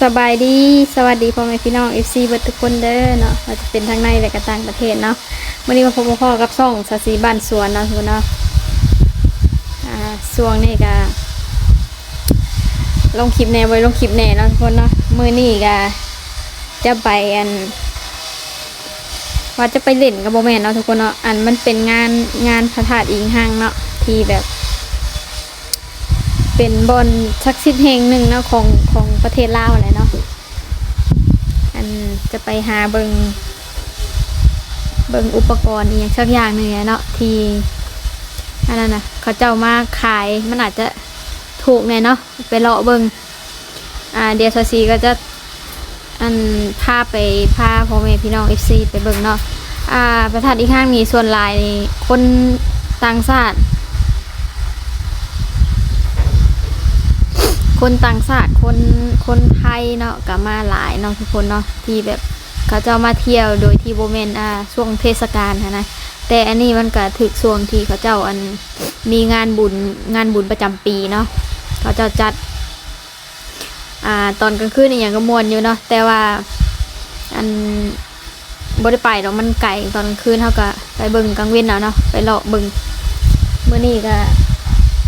สบายดีสวัสดีพ่อแม่พี่น้อง FC เบิดทุกคนเด้อเนาะว่าจะเป็นทั้งในและก็ต่างประเทศเนาะวันนี้มาพบกับพ่อกับซ่องสสีบ้านสวนเนาะทุกคนเนาะช่วงนี้ก็ลงคลิปแน่ไว้ลงคลิปแน่เนาะทุกคนเนาะมื้อนี้ก็จะไปว่าจะไปเล่นกับโบแมนเนาะทุกคนเนาะมันเป็นงานพระธาตุอิงหังเนาะที่แบบเป็นบอนชักซิดแห่งหนึ่งเนาะของประเทศลาวอะไรเนาะจะไปหาเบิงอุปกรณ์อีกอย่างสักอย่างหนึ่งเนาะที่อันนั้นนะเขาเจ้ามาขายมันอาจจะถูกเนาะไปเลาะเบิงเดียร์ซซีก็จะพาพ่อแม่พี่น้อง FC ไปเบิงเนาะประธานอีกข้างมีส่วนลายคนต่างชาติคนไทยเนาะก็มาหลายเนาะทุกคนเนาะที่แบบเขาจะมาเที่ยวโดยที่โบเมนช่วงเทศกาลนะแต่อันนี้มันก็ถึกช่วงที่เขาเจ้ามีงานบุญประจำปีเนาะเขาเจ้าจัดตอนกลางคืนอย่างก็มวนอยู่เนาะแต่ว่าบ่ได้ไปเนาะมันไกลตอนกลางคืนเขาก็ไปเบิ่งกลางเว้นเนาะไปเลาะเบิ่งเมื่อนี้ก็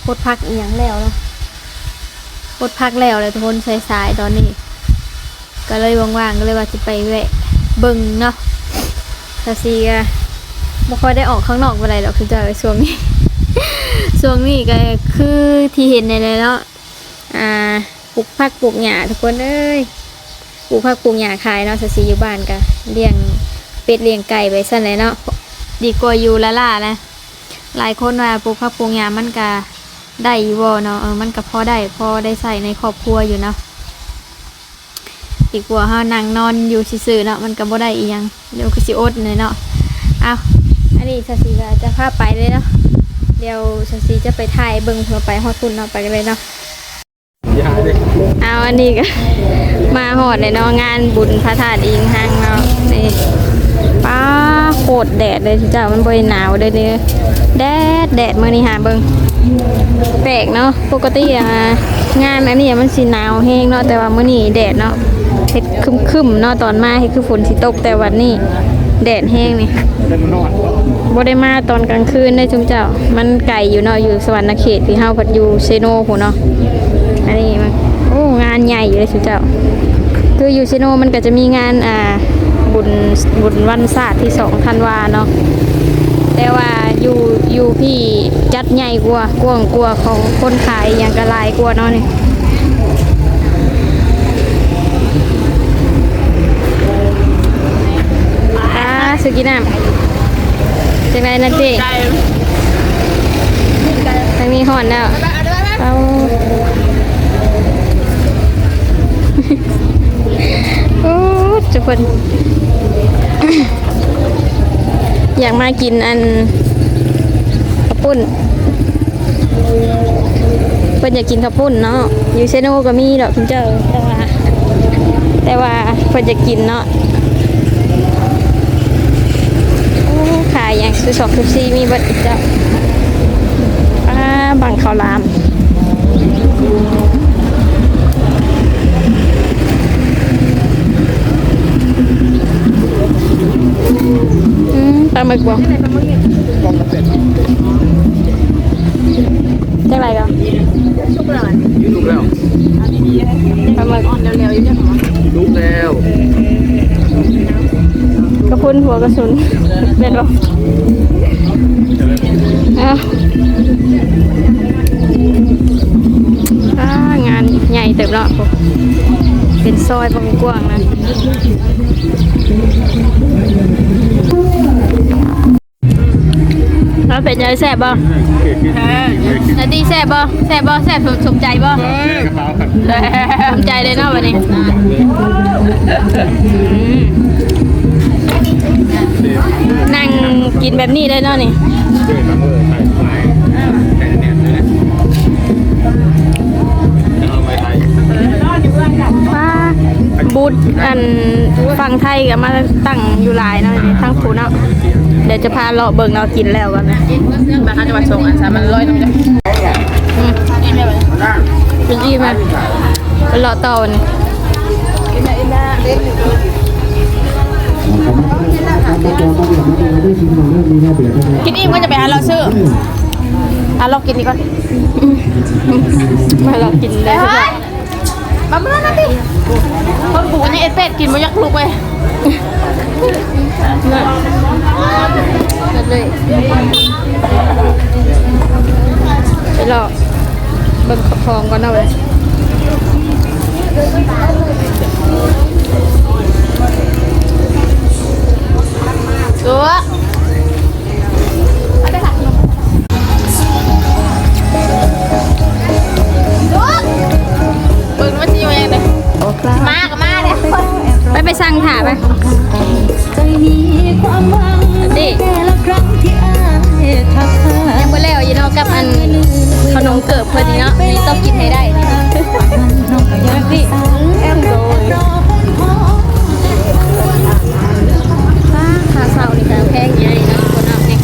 โคตรพักอีหยังแล้วเนาะพดพักแล้วเลยทุกคนสายๆตอนนี้ก็เลยว่างๆก็เลยว่าจะไปแวะเบิ่งเนาะซาซีก็ไม่ค่อยได้ออกข้างนอกอะไรหรอกคือจะไปช่วงนี้ ช่วงนี้ก็คือที่เห็นในเลยเนาะปลูกผักปลูกหญ้าทุกคนเอ้ยปลูกผักปลูกหญ้าขายเนาะซาซีอยู่บ้านก็เลี้ยงเป็ดเลี้ยงไก่ไปสั่นเลยเนาะดีกว่าอยู่ล่าๆนะหลายคนว่าปลูกผักปลูกหญ้ามันก็ได้อยู่เนาะมันก็พอได้ใส่ในครอบครัวอยู่เนาะอีกกว่าเฮานั่งนอนอยู่ซื่อๆเนาะมันก็บ่ได้อีหยังเดี๋ยวคือสิอดเลยเนาะอันนี้ชาซีก็จะพาไปเลยเนาะเดี๋ยวชาซีจะไปถ่ายเบิ่งเพื่อไปฮอดพุ่นเนาะไปกันเลยเนาะอันนี้ก็มาฮอดเลยเนาะงานบุญพระธาตุอิงหังเนาะนี่ป้าโคตรแดดเลยจ้ามันบ่ได้หนาวเลยเนี่ยแดดมื้อนี้หาเบิ่งแปลกเนาะปกติงานอันนี้มันสีหนาวแห้งเนาะแต่ว่ามื้อนี้แดดเนาะเฮ็ดครึมๆเนาะตอนมาเฮ็ดคือฝนสิตกแต่วันนี้แดดแห้งนี่บ่ได้มาตอนกลางคืนได้จุ๊มเจ้ามันไกลอยู่เนาะอยู่สวรรณเขตที่เฮาพัดอยู่เซโนพุ่นเนาะอันนี้มันงานใหญ่อยู่เลยจุ๊มเจ้าคืออยู่เซโนมันก็จะมีงานบุญวันศาสตร์ที่2 ธันวาเนาะแต่ว่าอยู่พี่จัดใหญ่กว่าของคนขายอย่างกระลายกว่าเนาะนี่สกินน้ำจังไรนะเจ๊ทางนี้ห่อนแล้วเอาโอ้จุกคนอยากมากินข้าวปุ้นเพิ่นอยากกินข้าวปุ้นเนาะอยู่เซโนก็มีดอกคุณเจ้าแต่ว่าเพิ่นจะกินเนาะขายอย่างซื้อ2 4มีเบิดเจ้าบังข้าวหลามปลาหมึกบ่จังไรกันชุกแล้วลุกแล้วปลาหมึกเร็วๆอยู่เนี่ยลุกแล้วกระพุ้นหัวกระสุนเป็นบ่งานใหญ่เติบเนาะเป็นซอยกว้างๆนะแล้วเป็นยังแซ่บบ่นาทีแซ่บบ่แซ่บสมใจบ่สมใจเลยเนาะวันนี้นั่งกินแบบนี้ได้เนาะนี่บูธฝั่งไทยก็มาตั้งอยู่หลายเนาะทั้งผูเนาะเดี๋ยวจะพาเลาะเบิ่งเรากินแล้วกันนะมาทางจังหวัดสงขลามัน100นึงเป็นอีมาเลาะต่อนี่ กินอิ่มก็จะไปหาเราซื้อเรากินนี่ก่อนมาเรากินเลยทุกคนมาเมื่อนั้นดิคนผูนี่เอเป็ดกินมายักลุกไปนั่นเลยไปรอเบิ่งขับฟองก่อนเอาเลยตัวเบิ่งมันจะอยู่ยังไงมากับมาเลยไปสั่งถาไปดิยังบ่แล้วอยู่เนาะกับอันขนมเกิบพอดีเนาะนี่ต้องกินให้ได้นี่ดิแอมโดยค่าเช่านี่ก็แพงใหญ่เนาะคนเอาเนี่ย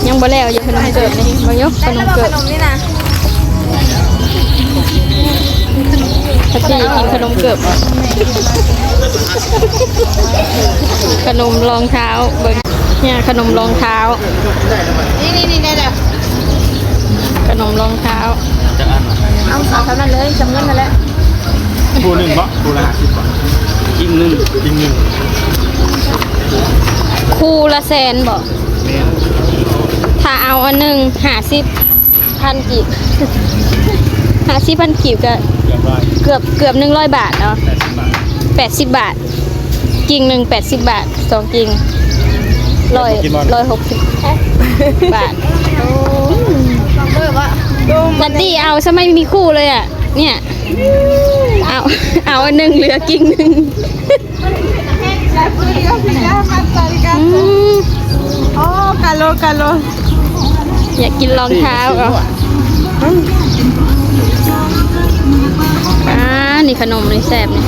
ยังบ่แล้วอยู่ขนมเกิบนี่มายกขนมเกิบนี่นะถ้าตีกินขนมเกิบขนมรองเท้าเบิ่งเนี่ยขนมรองเท้านี่ได้แล้วขนมรองเท้าเอาสาวเท่านั้นเลยจำเงินนั่นแหละคู่หนึ่งบ่คู่ละ50 บาทกิ้งหนึ่งคู่ละแสนบ่ถ้าเอาอันหนึ่ง50,000 กีบ50,000 กีบก็เกือบ100 บาทเนาะ80 บาทกิ่งหนึ่ง80 บาท2กิ่ง160 บาทนัดดี้เอาซะไม่มีคู่เลยอ่ะเนี่ยเอาอันหนึ่งเหลือกิ่งหนึ่งโอ้กาโลอยากกินรองเท้าอ่ะนี่ขนมนี่แซ่บนี่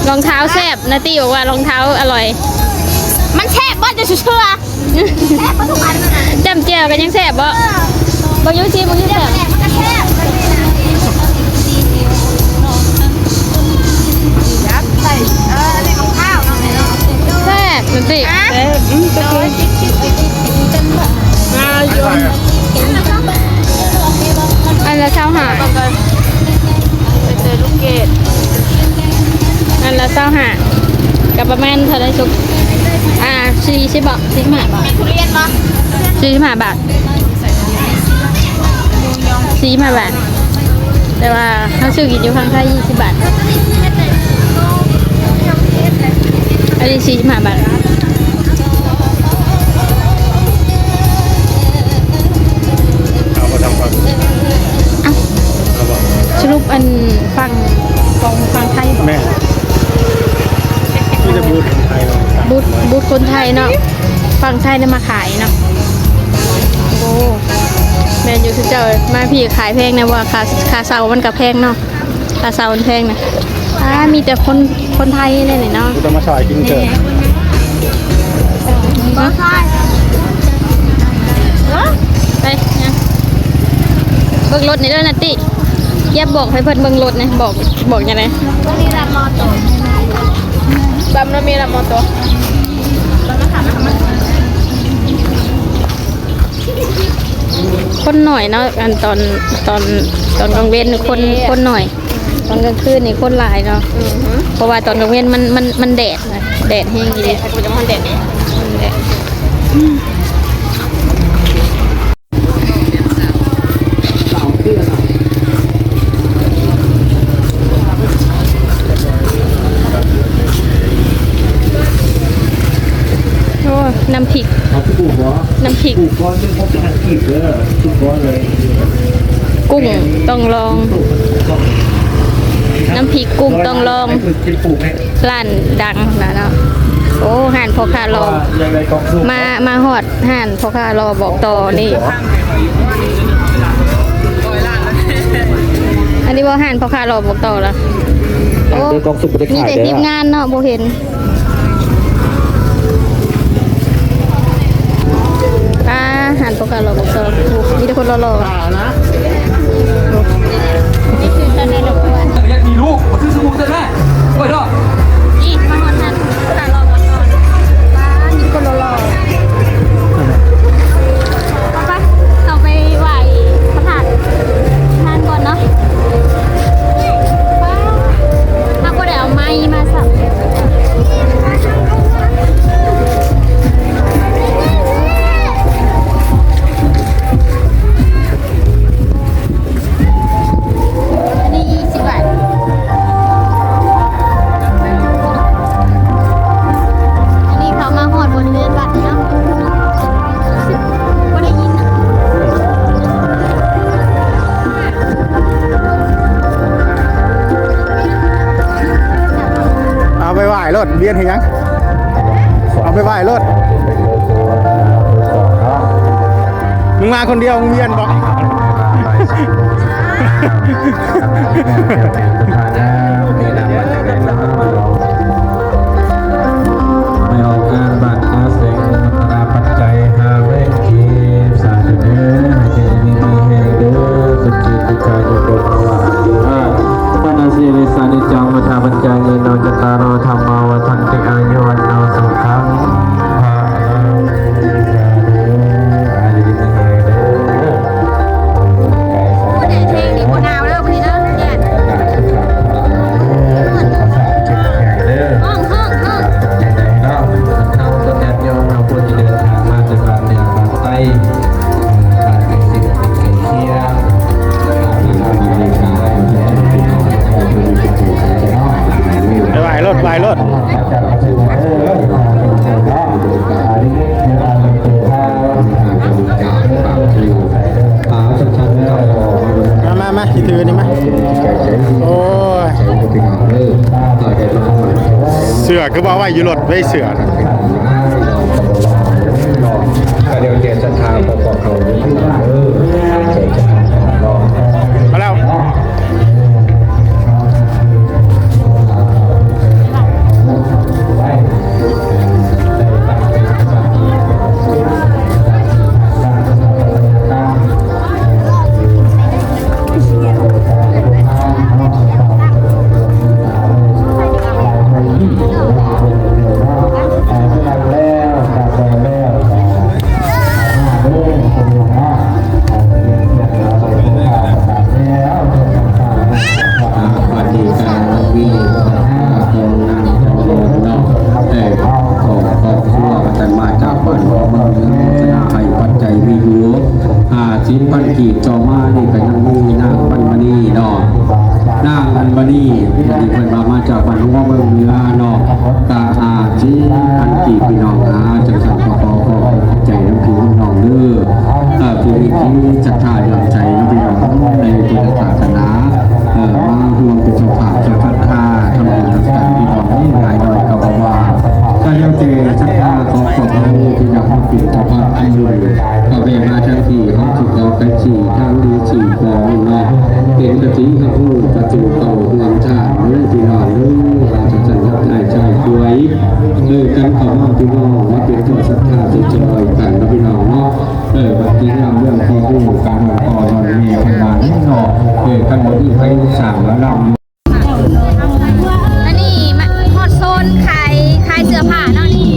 รองเท้าแซ่บนาตี้บอกว่ารองเท้าอร่อยมันแซ่บบ่จะเชื่อแซ่บทุกอันจำเจียวกันยังแซ่บบ่บางยุชีบางยุแซ่บใส่อันนี้ของข้าวน้องไหนเนาะแซ่บนาตี้อันละเท่าหาเจอลูกเกดอันละเท่าหากับประมาณเท่าไรสุก40 บาท45 บาททุเรียนมั้ย45 บาท45 บาทแต่ว่าเขาซื้อกินอยู่ข้างไทย20 บาทอันนี้45 บาทเอาไปทำฟังสรุปอันฟังไทยแม่ที่จะบูธคนไทยบูธคนไทยเนาะฟังไทยได้มาขายเนาะโอ้แมนยูคือเจ้ามาพี่ขายแพงนะว่าค่าเช่ามันกับแพงเนาะค่าเช่ามันแพงนะมีแต่คนไทยเลยเนาะจะมาสายกินเกินก็ใช่ไปเนี่ยเบิ่งรถนี่ด้วยนะติเย็บบอกให้เพิ่นเบิ่งรถนะบอกยังไงต้องมีรามอโต้บัมเรามีรามอโต้บัมมาถามนะคะคนหน่อยเนาะอันตอนกลางเว้นคนหน่อยตอนกลางคืนนี่คนหลายเนาะเพราะว่าตอนกลางเว้นมันแดดนะแดดแห้งดีเลยมันจะมันแดดเนี่ยน้ำพริกก้อนนึงเขาจะหั่นผิดเลยทุกก้อนเลยกุ้งต้องลองน้ำพริกกุ้งต้องลองร้านดังนะเนาะโอ้ห่านพ่อค้ารอมาหอดห่านพ่อค้ารอบอกต่อนี่ นี่ว่าหันพ่อค้ารอบอกต่อละโอ้ เดี๋ยวกองสุกไป มี ขาย แต่ เด้ ทีม อง านเนาะโบเห็นหันพ่อค้ารอบอกต่อมีแต่คนรอๆนะนี่คือตอนนี้เราควร อยากมีลูกมาซื้อสมุนไพรได้ไปดอก นี่มาหอนหันพ่อค้ารอบอกต่อป้ามีคนรอๆป้าเราไปไหว้พระธาตุทานก่อนเนาะถ้าก็ได้เอาไม้มาสับอันนี้20 บาทอันนี้เขามาหอดบนเรือนบัตรเนาะก็ได้ยินนะ เอาไปไหว้รถเบียนให้ยังเอาไปไหว้รถมึงมาคนเดียวมึงเบียนบอก ไม่ออกงานบัตรอาเซ็งพัฒนาปัจจัยหาเวทีสาธุเด้อให้เจริญมีแห่งเด้อสุจิติกาจุกรวาปนาสีวิสานิจังวัฏปัจจัยโนจตารโอธรรมาวัฏันติอายุวันโนสุขังภาลังอายุติเด้อ ก็ได้เพลงดีกว่าหนาวแล้ววันนี้เนาะเนี่ยห้องห้องห้อง เราตัวแทนโยมเราควรจะเดินทางมาจากบ้านเหนือบ้านใต้บ้านไก่สิบไก่เคียไปไหว้รถไหว้รถ มาที่ถือนี่มาโอ้ยเสือก็บอกว่าอยู่รถไว้เสือ เดี๋ยวเจตศรัทธาประกอบเขา มาแล้วพันกีบจอมานี่ก็ยังมีนางปันมณีดอกนางปันมณีที่เพิ่นมาจากบ้านหัวเมืองเหนือเนาะกาอาจีพันกีบพี่น้องหาจังสันขอใจน้ำพี่น้องเด้อผู้มีที่ศรัทธาหลังใจน้ำพี่น้องในพุทธศาสนามาร่วมเป็นเจ้าภาพเจ้าศรัทธาทำบุญทำการพี่น้องนี่หลายหน่อยก็บอกว่าก็ยังเจศรัทธาของพวกเราที่อยากมาเป็นเจ้าภาพอันอยู่ก็เวมาทั้งที่ห้องสุขเราไปฉี่ทางดีฉี่พอเนาะเป็นกะทิข้าวผู้ประตูเก่าเงินชาติเรื่องพี่น้องเรื่องเราจะจัดยัดนายชายสวยกันขอมาพี่น้องมาเป็นตัวศรัทธาที่จะลอยกันนะพี่น้องเนาะบางทีเราเรื่องที่ผู้การหลวงพ่อตอนนี้ขนาดนี้เนาะกันหมดที่ไปสั่งแล้วเรา อันนี้มาฮอตโซนขายเสื้อผ้าเนาะนี่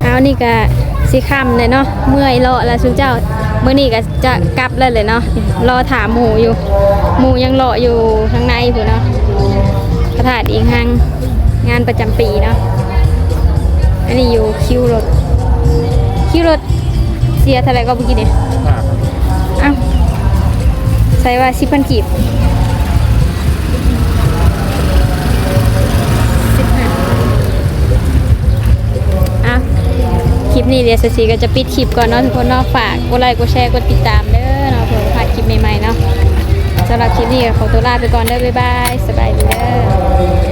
เอานี่ก็สิค่ำเลยเนาะเมื่อยเลาะแล้วซุเจ้าเมื่อนี้ก็จะกลับแล้วเลยเนาะรอถามหมูอยู่หมูยังเลาะอยู่ข้างในผู้เนาะพระธาตุอิงหังงานประจำปีเนาะอันนี้อยู่คิวรถเสียเท่าไหร่ก็เมื่อกี้เนี่ยอ้าวใส่ว่า10,000 กีบอ่ะคลิปนี้เดี๋ยวสสีก็จะปิดคลิปก่อนเนาะทุกคนเนาะฝากกดไลค์กดแชร์กดติดตามเด้อเนาะเพื่อพลาดคลิปใหม่ๆเนาะสำหรับคลิปนี้ก็ขอตัวลาไปก่อนเด้อบ๊ายบายสบายดีเด้อ